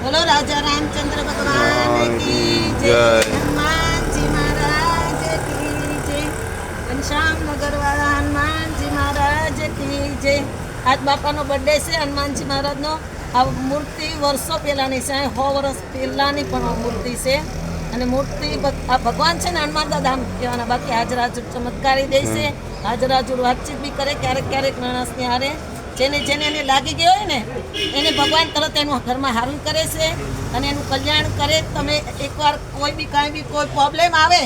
બોલો રાજા રામચંદ્ર ભગવાન કી જય, હનુમાનજી મહારાજ કી જય, ઘનશ્યામ નગરવાળા હનુમાનજી મહારાજ કી જય. આજ બાપાનો બર્થડે છે હનુમાનજી મહારાજનો. આ મૂર્તિ વર્ષો પહેલાંની છે, 100 વર્ષ પહેલાંની પણ મૂર્તિ છે. અને મૂર્તિ આ ભગવાન છે ને હનુમાન દાદા આમ કહેવાના, બાકી હાજર હાજર ચમત્કારી દે છે, હાજર હાજર વાતચીત બી કરે, ક્યારેક ક્યારેક માણસની હારે જેને એને લાગી ગયો હોય ને એને ભગવાન તરત એનું ઘરમાં હારું કરે છે અને એનું કલ્યાણ કરે. તમે એકવાર કોઈ બી કાંઈ બી કોઈ પ્રોબ્લેમ આવે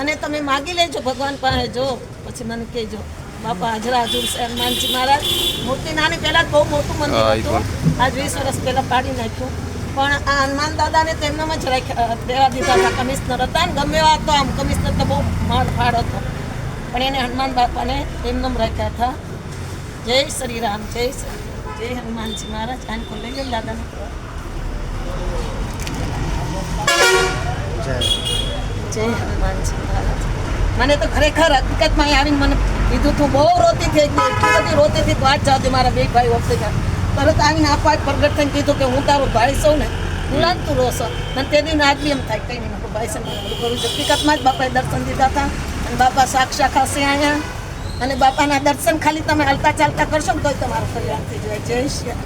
અને તમે માગી લેજો ભગવાન પાસે, જો પછી મને કહેજો. બાપા હાજર હાજર છે હનુમાનજી મહારાજ. મૂર્તિ નાની પહેલાં બહુ મોટું મંદિર હતું, આજ 20 વર્ષ પહેલાં પાડી નાખ્યું. પણ આ હનુમાન દાદાને તેમનામાં જ દેવા દીધા હતા. કમિશનર હતા ને, ગમે એવા હતો, આમ કમિશનર તો બહુ માળ ફાળ હતો, પણ એને હનુમાન બાપાને એમનેમ રાખ્યા હતા. જય શ્રી રામ, જય હનુમાનજી મહારાજ. આને કોઈ લઈ ગયો દાદાને. જય હનુમાનજી મહારાજ. મને તો ખરેખર હકીકતમાં આવીને મને કીધું તું બહુ રોતી થઈ ગઈ, એટલી બધી રોતી હતી. વાત જાવ મારા બે ભાઈ વખતે તરત આવીને આપવા પ્રગટ થઈને કીધું કે હું તારો ભાઈ સૌ ને હું લાગતું રોશો. અને તે દિન આજ બી એમ થાય કંઈ નહીં, ભાઈ છે બધું કરું છું. હકીકતમાં જ બાપાએ દર્શન દીધા હતા અને બાપા સાક્ષાત હશે અહીંયા. અને બાપાના દર્શન ખાલી તમે હલતા ચાલતા કરશો ને તો તમારું કલ્યાણ થઈ જાય. જય શ્રી